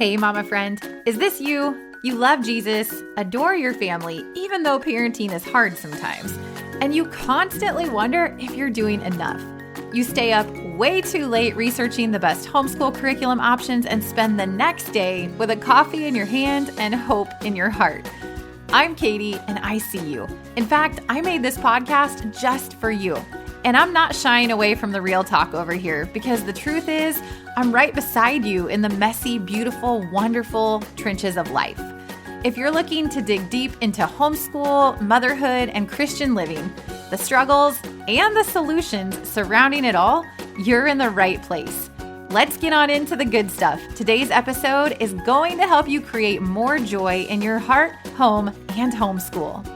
Hey, mama friend, is this you? You love Jesus, adore your family, even though parenting is hard sometimes, and you constantly wonder if you're doing enough. You stay up way too late researching the best homeschool curriculum options and spend the next day with a coffee in your hand and hope in your heart. I'm Katie, and I see you. In fact, I made this podcast just for you. And I'm not shying away from the real talk over here because the truth is, I'm right beside you in the messy, beautiful, wonderful trenches of life. If you're looking to dig deep into homeschool, motherhood, and Christian living, the struggles and the solutions surrounding it all, you're in the right place. Let's get on into the good stuff. Today's episode is going to help you create more joy in your heart, home, and homeschool.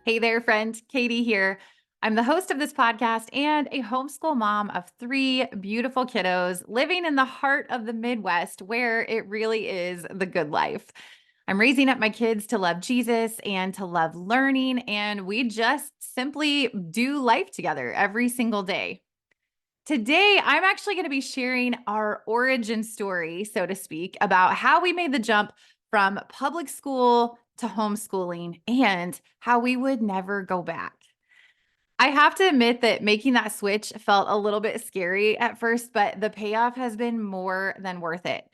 Hey there, friend. Katie here. I'm the host of this podcast and a homeschool mom of 3 beautiful kiddos living in the heart of the Midwest where it really is the good life. I'm raising up my kids to love Jesus and to love learning, and we just simply do life together every single day. Today, I'm actually going to be sharing our origin story, so to speak, about how we made the jump from public school to homeschooling and how we would never go back. I have to admit that making that switch felt a little bit scary at first, but the payoff has been more than worth it.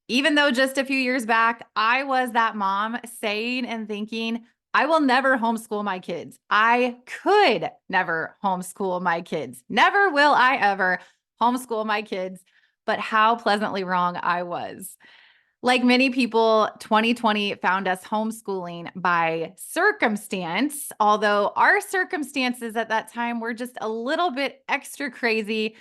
Even though just a few years back, I was that mom saying and thinking, I will never homeschool my kids. I could never homeschool my kids. Never will I ever homeschool my kids. But how pleasantly wrong I was. Like many people, 2020 found us homeschooling by circumstance, although our circumstances at that time were just a little bit extra crazy.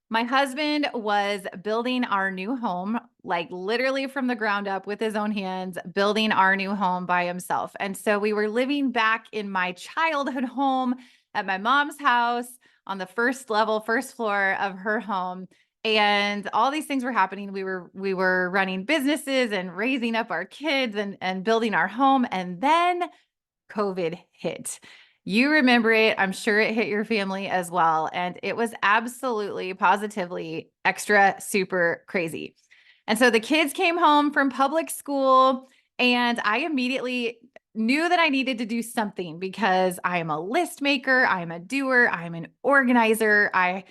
My husband was building our new home, like literally from the ground up with his own hands, building our new home by himself. And so we were living back in my childhood home at my mom's house on the first level, first floor of her home. And all these things were happening. We were running businesses and raising up our kids and building our home. And then COVID hit. You remember it. I'm sure it hit your family as well. And it was absolutely, positively extra, super crazy. And so the kids came home from public school, and I immediately knew that I needed to do something because I am a list maker. I'm a doer. I'm an organizer. I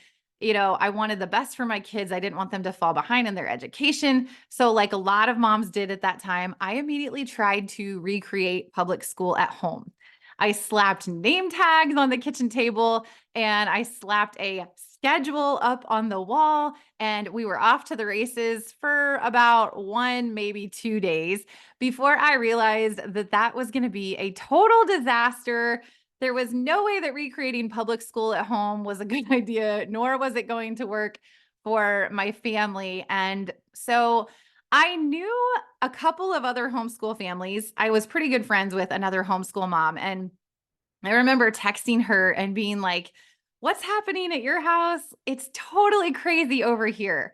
wanted the best for my kids. I didn't want them to fall behind in their education. So like a lot of moms did at that time, I immediately tried to recreate public school at home. I slapped name tags on the kitchen table and I slapped a schedule up on the wall, and we were off to the races for about 1, maybe 2 days before I realized that that was going to be a total disaster. There was no way that recreating public school at home was a good idea, nor was it going to work for my family. And so I knew a couple of other homeschool families. I was pretty good friends with another homeschool mom. And I remember texting her and being like, what's happening at your house? It's totally crazy over here.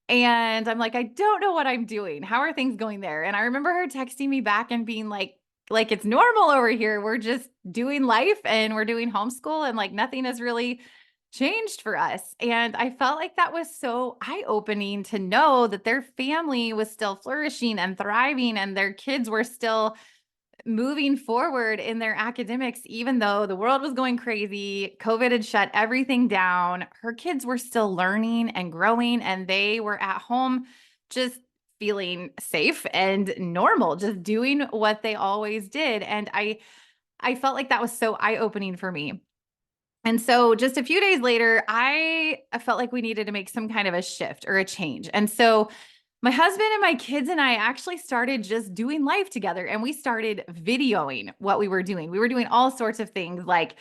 And I'm like, I don't know what I'm doing. How are things going there? And I remember her texting me back and being like it's normal over here. We're just doing life and we're doing homeschool and like nothing has really changed for us. And I felt like that was so eye-opening to know that their family was still flourishing and thriving and their kids were still moving forward in their academics, even though the world was going crazy. COVID had shut everything down. Her kids were still learning and growing, and they were at home just feeling safe and normal, just doing what they always did. And I felt like that was so eye-opening for me. And so just a few days later, I felt like we needed to make some kind of a shift or a change. And so my husband and my kids and I actually started just doing life together, and we started videoing what we were doing. We were doing all sorts of things, like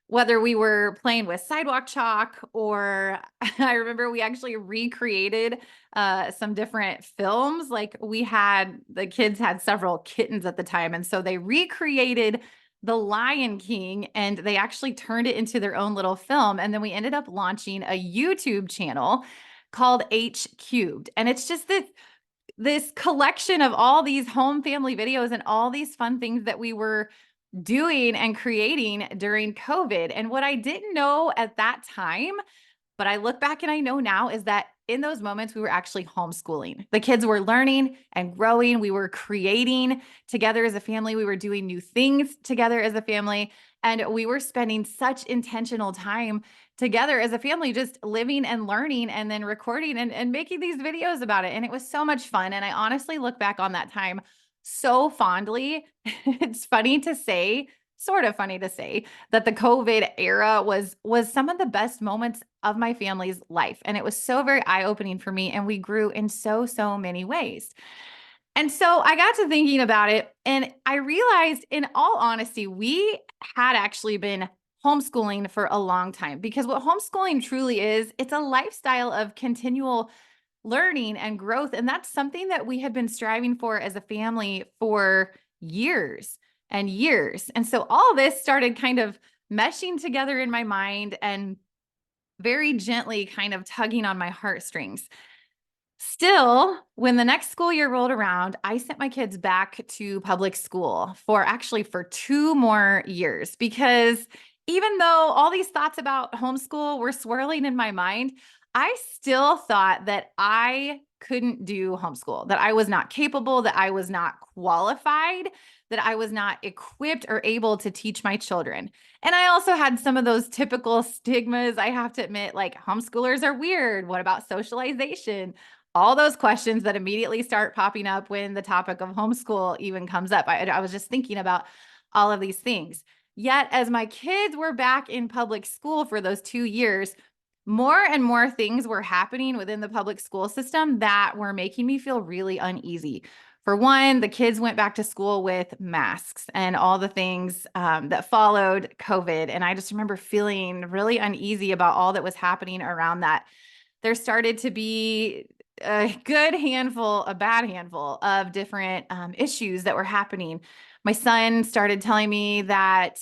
whether we were playing with sidewalk chalk, or I remember we actually recreated some different films. Like the kids had several kittens at the time. And so they recreated The Lion King and they actually turned it into their own little film. And then we ended up launching a YouTube channel called H Cubed. And it's just this collection of all these home family videos and all these fun things that we were doing and creating during COVID. And what I didn't know at that time, but I look back and I know now, is that in those moments, we were actually homeschooling. The kids were learning and growing. We were creating together as a family. We were doing new things together as a family. And we were spending such intentional time together as a family, just living and learning and then recording and making these videos about it. And it was so much fun. And I honestly look back on that time so fondly. It's funny to say, sort of funny to say, that the COVID era was some of the best moments of my family's life. And it was so very eye-opening for me. And we grew in so many ways. And so I got to thinking about it, and I realized, in all honesty, we had actually been homeschooling for a long time, because what homeschooling truly is, it's a lifestyle of continual learning and growth. And that's something that we had been striving for as a family for years and years. And so all this started kind of meshing together in my mind and very gently kind of tugging on my heartstrings. Still, when the next school year rolled around, I sent my kids back to public school for 2 more years, because even though all these thoughts about homeschool were swirling in my mind, I still thought that I couldn't do homeschool, that I was not capable, that I was not qualified, that I was not equipped or able to teach my children. And I also had some of those typical stigmas, I have to admit, like homeschoolers are weird. What about socialization? All those questions that immediately start popping up when the topic of homeschool even comes up. I was just thinking about all of these things. Yet, as my kids were back in public school for those 2 years, more and more things were happening within the public school system that were making me feel really uneasy. For one, the kids went back to school with masks and all the things that followed COVID. And I just remember feeling really uneasy about all that was happening around that. There started to be a bad handful of different issues that were happening. My son started telling me that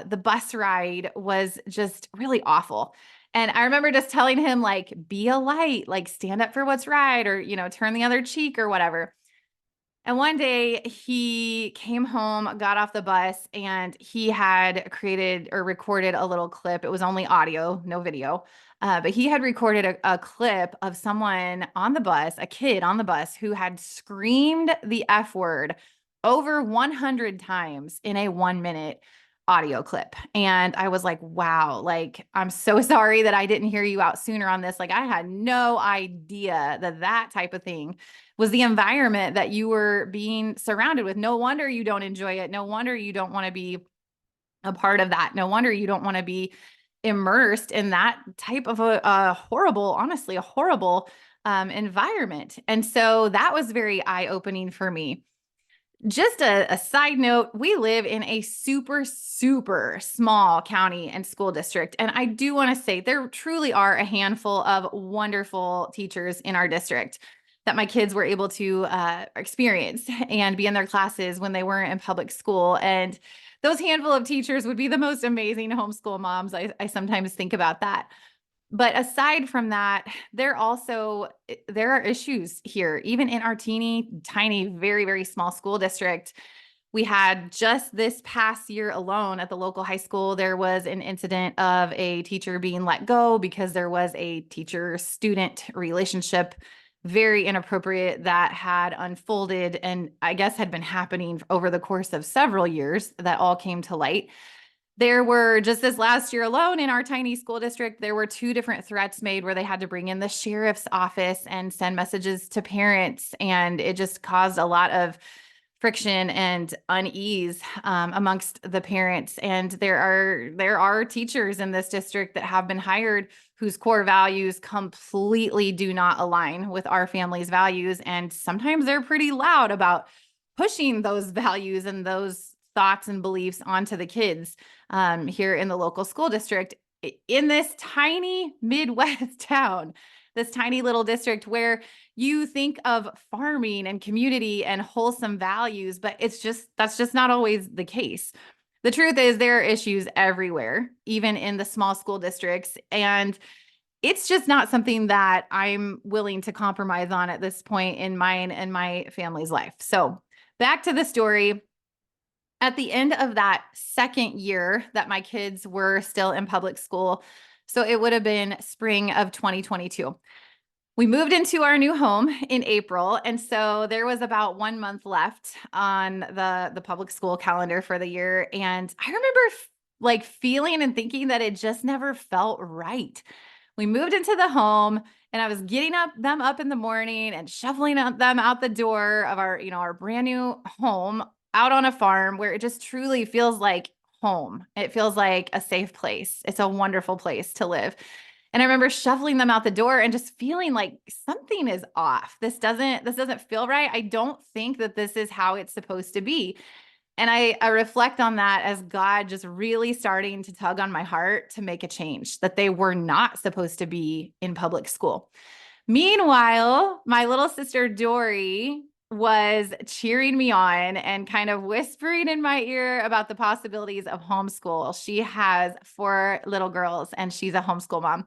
the bus ride was just really awful. And I remember just telling him, like, be a light, like stand up for what's right, or, turn the other cheek or whatever. And one day he came home, got off the bus, and he had created or recorded a little clip. It was only audio, no video. But he had recorded a clip of someone on the bus, a kid on the bus, who had screamed the F word over 100 times in a 1 minute audio clip. And I was like, wow, like, I'm so sorry that I didn't hear you out sooner on this. Like, I had no idea that that type of thing was the environment that you were being surrounded with. No wonder you don't enjoy it. No wonder you don't want to be a part of that. No wonder you don't want to be immersed in that type of a horrible, honestly, a horrible environment. And so that was very eye-opening for me. Just a side note, we live in a super small county and school district. And I do want to say there truly are a handful of wonderful teachers in our district that my kids were able to experience and be in their classes when they weren't in public school. And those handful of teachers would be the most amazing homeschool moms. I sometimes think about that. But aside from that, there are issues here, even in our teeny tiny, very small school district. We had just this past year alone at the local high school, there was an incident of a teacher being let go because there was a teacher-student relationship, very inappropriate, that had unfolded and I guess had been happening over the course of several years, that all came to light. There were, just this last year alone in our tiny school district, there were 2 different threats made where they had to bring in the sheriff's office and send messages to parents. And it just caused a lot of friction and unease amongst the parents. And there are teachers in this district that have been hired whose core values completely do not align with our family's values. And sometimes they're pretty loud about pushing those values and those thoughts and beliefs onto the kids here in the local school district in this tiny Midwest town, this tiny little district where you think of farming and community and wholesome values, but that's just not always the case. The truth is there are issues everywhere, even in the small school districts. And it's just not something that I'm willing to compromise on at this point in mine and my family's life. So back to the story. At the end of that second year that my kids were still in public school, so it would have been spring of 2022, We moved into our new home in April, and so there was about 1 month left on the public school calendar for the year, and I remember like feeling and thinking that it just never felt right. We moved into the home, and I was getting them up in the morning and shuffling them out the door of our brand new home out on a farm where it just truly feels like home. It feels like a safe place. It's a wonderful place to live. And I remember shuffling them out the door and just feeling like something is off. This doesn't feel right. I don't think that this is how it's supposed to be. And I reflect on that as God just really starting to tug on my heart to make a change, that they were not supposed to be in public school. Meanwhile, my little sister Dory was cheering me on and kind of whispering in my ear about the possibilities of homeschool. She has 4 little girls and she's a homeschool mom.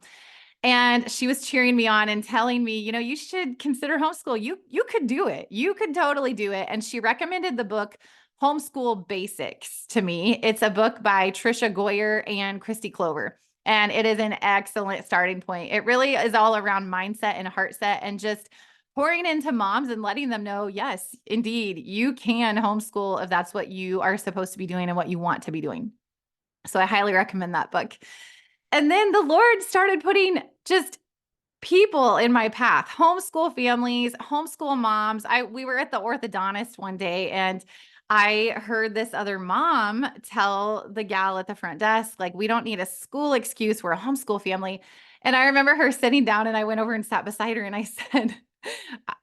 And she was cheering me on and telling me, you should consider homeschool. You could do it. You could totally do it. And she recommended the book Homeschool Basics to me. It's a book by Trisha Goyer and Christy Clover. And it is an excellent starting point. It really is all around mindset and heart set and just pouring into moms and letting them know, yes, indeed, you can homeschool if that's what you are supposed to be doing and what you want to be doing. So I highly recommend that book. And then the Lord started putting just people in my path, homeschool families, homeschool moms. We were at the orthodontist one day and I heard this other mom tell the gal at the front desk, like, we don't need a school excuse. We're a homeschool family. And I remember her sitting down and I went over and sat beside her and I said,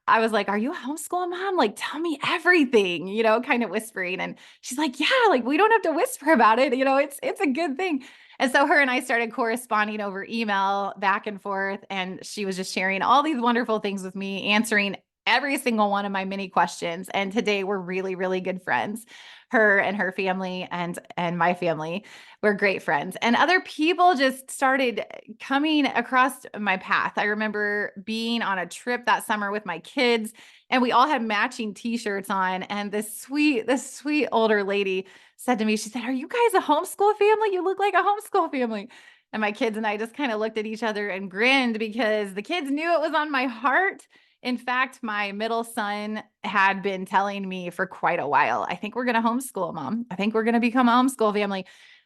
I was like, are you a homeschool mom? Like, tell me everything, kind of whispering. And she's like, yeah, like we don't have to whisper about it. It's a good thing. And so her and I started corresponding over email back and forth. And she was just sharing all these wonderful things with me, answering every single one of my mini questions. And today we're really, really good friends. Her and her family and my family, we're great friends. And other people just started coming across my path. I remember being on a trip that summer with my kids, and we all had matching t-shirts on. And this sweet older lady said to me, she said, "Are you guys a homeschool family? You look like a homeschool family." And my kids and I just kind of looked at each other and grinned because the kids knew it was on my heart. In fact, my middle son had been telling me for quite a while, I think we're going to homeschool, Mom. I think we're going to become a homeschool family.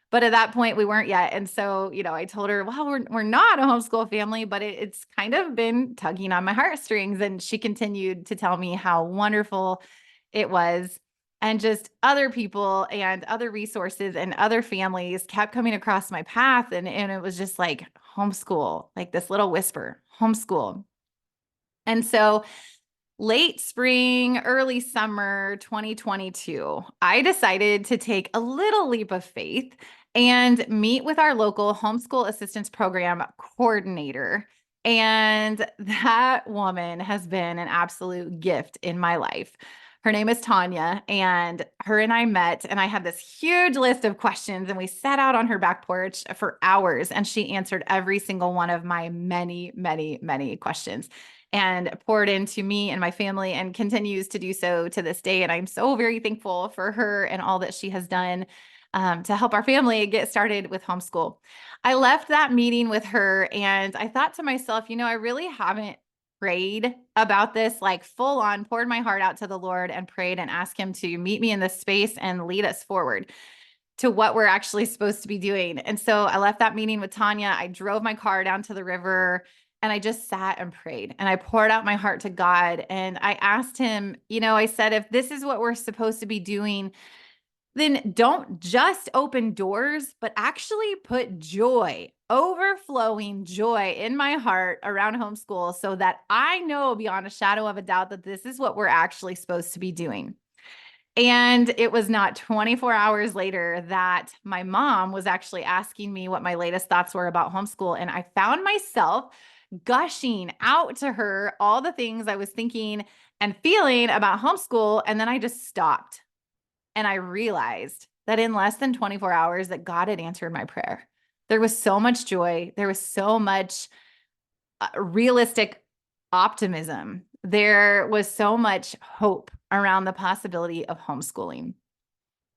But at that point, we weren't yet. And so, I told her, well, we're not a homeschool family, but it's kind of been tugging on my heartstrings. And she continued to tell me how wonderful it was. And just other people and other resources and other families kept coming across my path. And it was just like homeschool, like this little whisper, homeschool. And so late spring, early summer 2022, I decided to take a little leap of faith and meet with our local homeschool assistance program coordinator. And that woman has been an absolute gift in my life. Her name is Tanya, and her and I met, and I had this huge list of questions, and we sat out on her back porch for hours, and she answered every single one of my many, many, many questions and poured into me and my family and continues to do so to this day. And I'm so very thankful for her and all that she has done to help our family get started with homeschool. I left that meeting with her and I thought to myself, I really haven't prayed about this, like full on poured my heart out to the Lord and prayed and asked him to meet me in this space and lead us forward to what we're actually supposed to be doing. And so I left that meeting with Tanya. I drove my car down to the river and I just sat and prayed and I poured out my heart to God. And I asked him, I said, if this is what we're supposed to be doing, then don't just open doors, but actually put joy, overflowing joy in my heart around homeschool so that I know beyond a shadow of a doubt that this is what we're actually supposed to be doing. And it was not 24 hours later that my mom was actually asking me what my latest thoughts were about homeschool. And I found myself gushing out to her all the things I was thinking and feeling about homeschool. And then I just stopped. And I realized that in less than 24 hours that God had answered my prayer. There was so much joy. There was so much realistic optimism. There was so much hope around the possibility of homeschooling.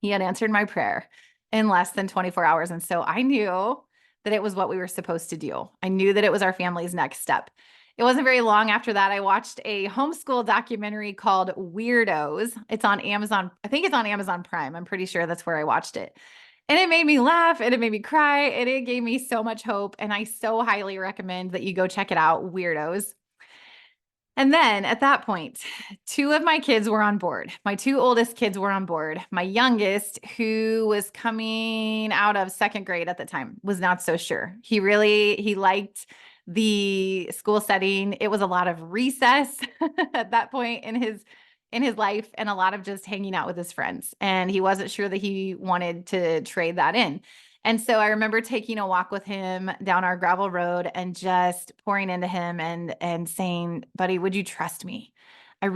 He had answered my prayer in less than 24 hours. And so I knew that it was what we were supposed to do. I knew that it was our family's next step. It wasn't very long after that, I watched a homeschool documentary called Weirdos. It's on Amazon. I think it's on Amazon Prime. I'm pretty sure that's where I watched it. And it made me laugh and it made me cry and it gave me so much hope. And I so highly recommend that you go check it out, Weirdos. And then at that point, two of my kids were on board. My two oldest kids were on board. My youngest, who was coming out of second grade at the time, was not so sure. He liked the school setting. It was a lot of recess at that point in his life and a lot of just hanging out with his friends. And he wasn't sure that he wanted to trade that in. And so I remember taking a walk with him down our gravel road and just pouring into him and saying, "Buddy, would you trust me? I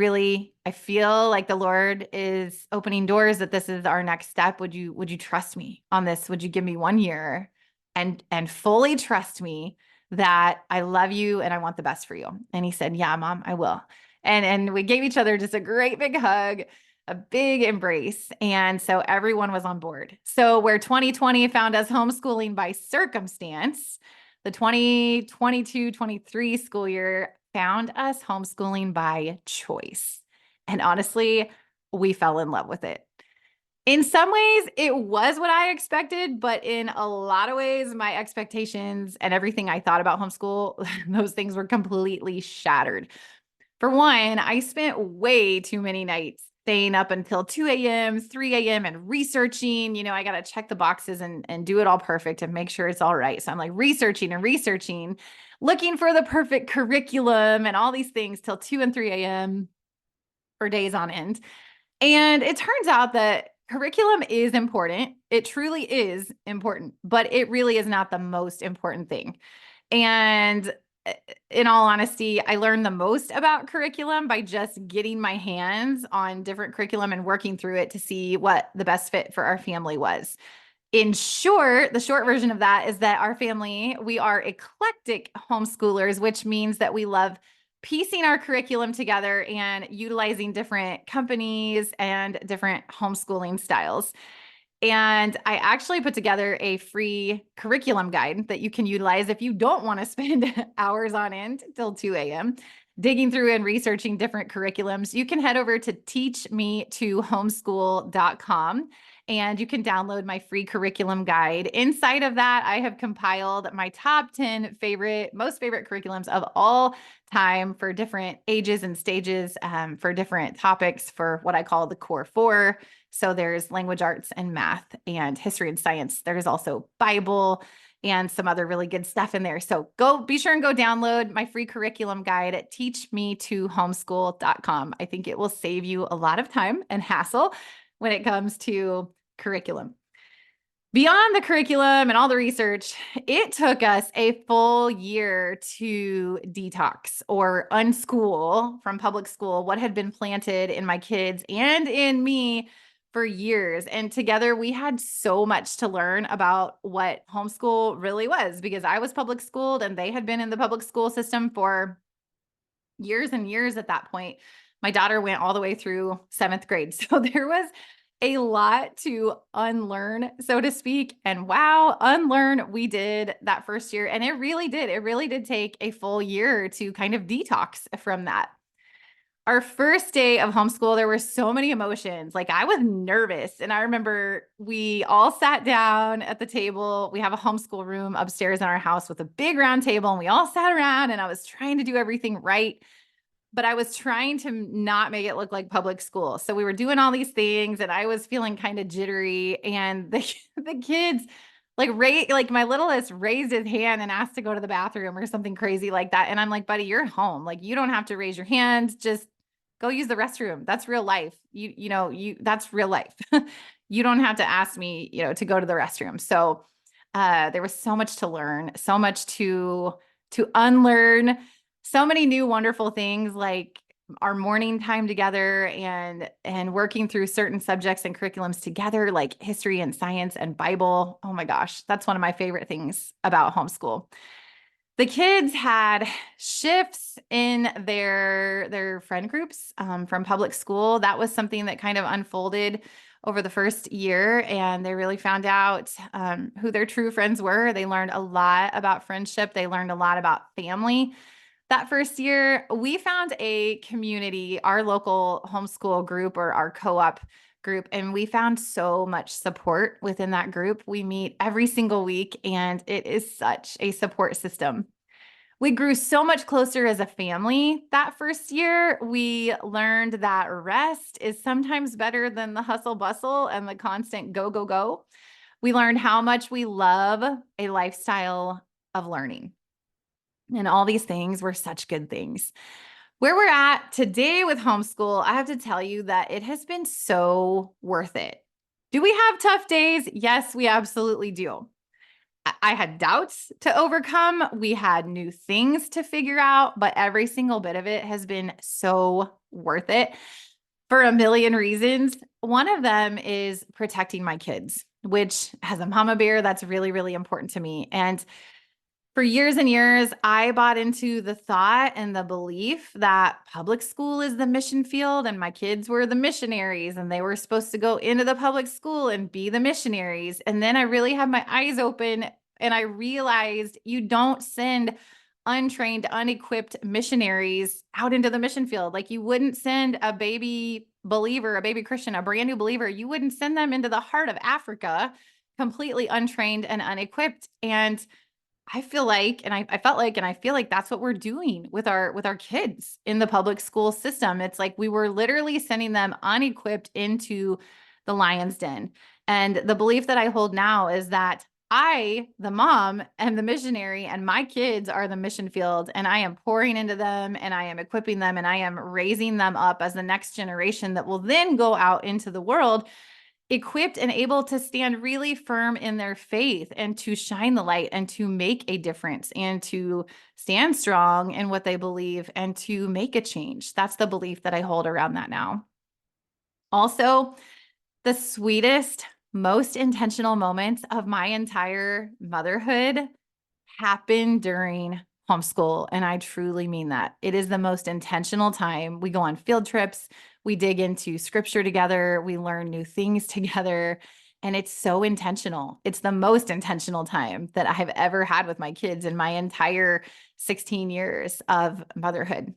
feel like the Lord is opening doors, that this is our next step. Would you trust me on this? Would you give me 1 year and fully trust me that I love you and I want the best for you?" And he said, "Yeah, Mom, I will." And we gave each other just a great big hug, a big embrace. And so everyone was on board. So where 2020 found us homeschooling by circumstance, the 2022-23 school year found us homeschooling by choice. And honestly, we fell in love with it. In some ways, it was what I expected, but in a lot of ways, my expectations and everything I thought about homeschool, those things were completely shattered. For one, I spent way too many nights staying up until 2 a.m., 3 a.m. and researching. I got to check the boxes and do it all perfect and make sure it's all right. So I'm like researching and researching, looking for the perfect curriculum and all these things till 2 and 3 a.m. for days on end. And it turns out that curriculum is important. It truly is important, but it really is not the most important thing. And in all honesty, I learned the most about curriculum by just getting my hands on different curriculum and working through it to see what the best fit for our family was. In short, the short version of that is that our family, we are eclectic homeschoolers, which means that we love piecing our curriculum together and utilizing different companies and different homeschooling styles. And I actually put together a free curriculum guide that you can utilize if you don't want to spend hours on end till 2 a.m. digging through and researching different curriculums. You can head over to teachme2homeschool.com and you can download my free curriculum guide. Inside of that, I have compiled my top 10 most favorite curriculums of all time for different ages and stages, for different topics, for what I call the core four. So there's language arts and math and history and science. There's also Bible and some other really good stuff in there. So be sure and go download my free curriculum guide at teachme2homeschool.com. I think it will save you a lot of time and hassle when it comes to curriculum. Beyond the curriculum and all the research, it took us a full year to detox or unschool from public school what had been planted in my kids and in me for years. And together we had so much to learn about what homeschool really was, because I was public schooled and they had been in the public school system for years and years at that point. My daughter went all the way through seventh grade. So there was a lot to unlearn, so to speak. And wow, unlearn we did that first year. And it really did take a full year to kind of detox from that. Our first day of homeschool, there were so many emotions. Like I was nervous. And I remember we all sat down at the table. We have a homeschool room upstairs in our house with a big round table, and we all sat around and I was trying to do everything right, but I was trying to not make it look like public school. So we were doing all these things and I was feeling kind of jittery, and the kids like my littlest raised his hand and asked to go to the bathroom or something crazy like that. And I'm like, "Buddy, you're home. Like you don't have to raise your hand. Just go use the restroom. That's real life. That's real life. You don't have to ask me, to go to the restroom." So there was so much to learn, so much to unlearn, so many new wonderful things, like our morning time together and working through certain subjects and curriculums together, like history and science and Bible. Oh my gosh, that's one of my favorite things about homeschool. The kids had shifts in their friend groups from public school. That was something that kind of unfolded over the first year, and they really found out who their true friends were. They learned a lot about friendship. They learned a lot about family. That first year, we found a community, our local homeschool group or our co-op group, and we found so much support within that group. We meet every single week, and it is such a support system. We grew so much closer as a family that first year. We learned that rest is sometimes better than the hustle bustle and the constant go, go, go. We learned how much we love a lifestyle of learning. And all these things were such good things. Where we're at today with homeschool, I have to tell you that it has been so worth it. Do we have tough days? Yes, we absolutely do. I had doubts to overcome. We had new things to figure out, but every single bit of it has been so worth it for a million reasons. One of them is protecting my kids, which as a mama bear, that's really, really important to me. And for years and years, I bought into the thought and the belief that public school is the mission field and my kids were the missionaries and they were supposed to go into the public school and be the missionaries. And then I really had my eyes open and I realized you don't send untrained, unequipped missionaries out into the mission field. Like you wouldn't send a baby believer, a baby Christian, a brand new believer, you wouldn't send them into the heart of Africa completely untrained and unequipped. And I feel like, and I felt like, and I feel like that's what we're doing with our kids in the public school system. It's like we were literally sending them unequipped into the lion's den. And the belief that I hold now is that I, the mom, am the missionary and my kids are the mission field and I am pouring into them and I am equipping them and I am raising them up as the next generation that will then go out into the world equipped and able to stand really firm in their faith and to shine the light and to make a difference and to stand strong in what they believe and to make a change. That's the belief that I hold around that now. Also, the sweetest, most intentional moments of my entire motherhood happen during homeschool. And I truly mean that. It is the most intentional time. We go on field trips, we dig into scripture together, we learn new things together. And it's so intentional. It's the most intentional time that I have ever had with my kids in my entire 16 years of motherhood.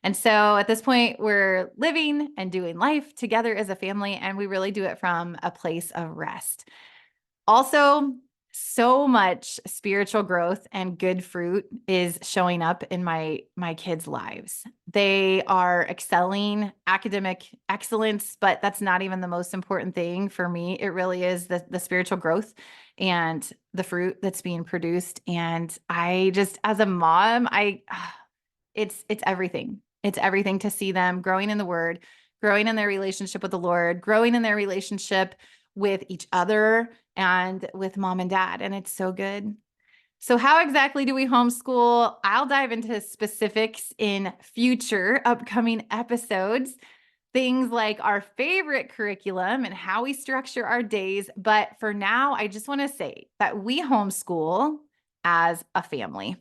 And so at this point, we're living and doing life together as a family, and we really do it from a place of rest. Also, so much spiritual growth and good fruit is showing up in my kids' lives. They are excelling, academic excellence, but that's not even the most important thing for me. It really is the spiritual growth and the fruit that's being produced. And I just, as a mom, it's everything. It's everything to see them growing in the word, growing in their relationship with the Lord, growing in their relationship with each other and with mom and dad. And it's so good. So how exactly do we homeschool? I'll dive into specifics in future upcoming episodes, things like our favorite curriculum and how we structure our days. But for now, I just want to say that we homeschool as a family.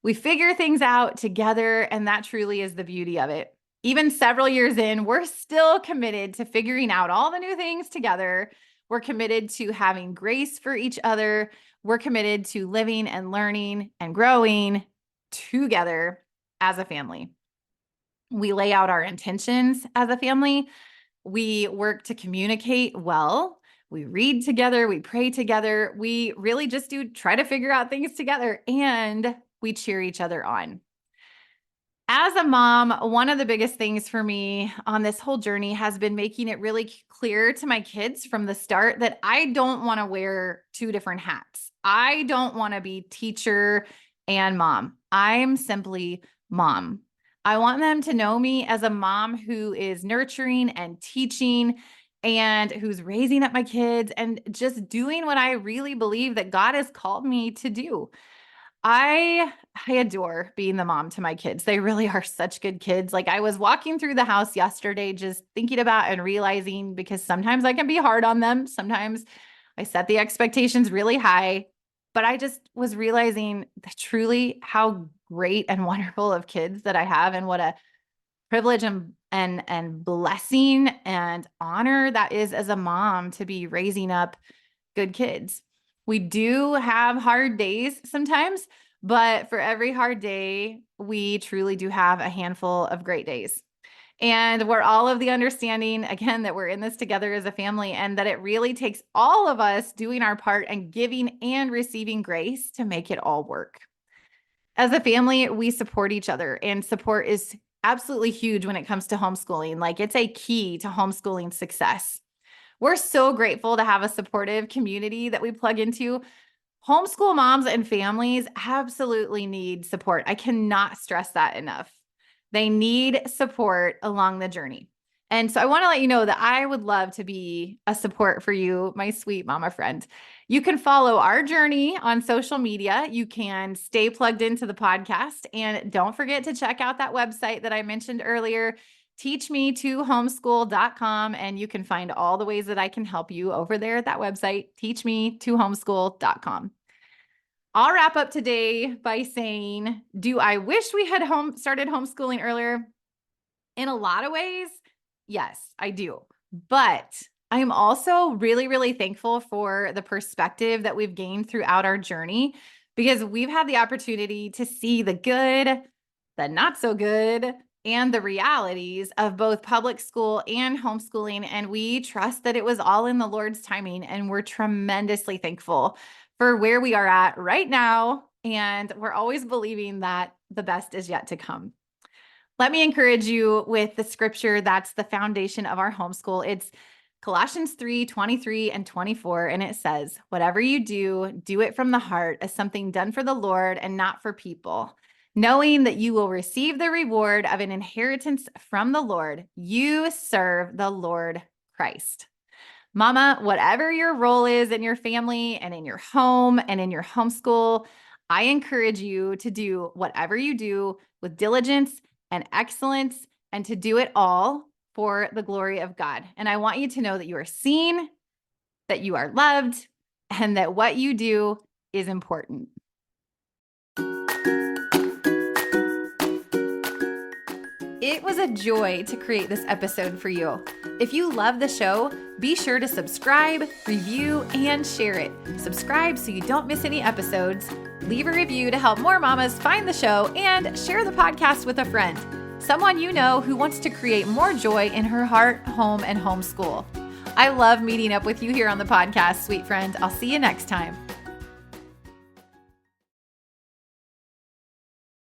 We figure things out together, and that truly is the beauty of it. Even several years in, we're still committed to figuring out all the new things together. We're committed to having grace for each other. We're committed to living and learning and growing together as a family. We lay out our intentions as a family. We work to communicate well. We read together. We pray together. We really just do try to figure out things together, and we cheer each other on. As a mom, one of the biggest things for me on this whole journey has been making it really clear to my kids from the start that I don't want to wear two different hats. I don't want to be teacher and mom. I'm simply mom. I want them to know me as a mom who is nurturing and teaching and who's raising up my kids and just doing what I really believe that God has called me to do. I adore being the mom to my kids. They really are such good kids. Like I was walking through the house yesterday, just thinking about and realizing because sometimes I can be hard on them. Sometimes I set the expectations really high, but I just was realizing truly how great and wonderful of kids that I have and what a privilege and blessing and honor that is as a mom to be raising up good kids. We do have hard days sometimes, But for every hard day, we truly do have a handful of great days. And we're all of the understanding, again, that we're in this together as a family and that it really takes all of us doing our part and giving and receiving grace to make it all work. As a family, we support each other, and support is absolutely huge when it comes to homeschooling. Like, it's a key to homeschooling success. We're so grateful to have a supportive community that we plug into. Homeschool moms and families absolutely need support. I cannot stress that enough. They need support along the journey. And so I want to let you know that I would love to be a support for you, my sweet mama friend. You can follow our journey on social media. You can stay plugged into the podcast. And don't forget to check out that website that I mentioned earlier, teachme2homeschool.com. And you can find all the ways that I can help you over there at that website, teachme2homeschool.com. I'll wrap up today by saying, do I wish we had started homeschooling earlier? In a lot of ways, yes, I do. But I'm also really, really thankful for the perspective that we've gained throughout our journey, because we've had the opportunity to see the good, the not so good, and the realities of both public school and homeschooling. And we trust that it was all in the Lord's timing. And we're tremendously thankful for where we are at right now. And we're always believing that the best is yet to come. Let me encourage you with the scripture that's the foundation of our homeschool. It's Colossians 3:23 and 24. And it says, whatever you do, do it from the heart as something done for the Lord and not for people, knowing that you will receive the reward of an inheritance from the Lord. You serve the Lord Christ. Mama, whatever your role is in your family and in your home and in your homeschool, I encourage you to do whatever you do with diligence and excellence, and to do it all for the glory of God. And I want you to know that you are seen, that you are loved, and that what you do is important. It was a joy to create this episode for you. If you love the show, be sure to subscribe, review, and share it. Subscribe so you don't miss any episodes. Leave a review to help more mamas find the show, and share the podcast with a friend, someone you know who wants to create more joy in her heart, home, and homeschool. I love meeting up with you here on the podcast, sweet friend. I'll see you next time.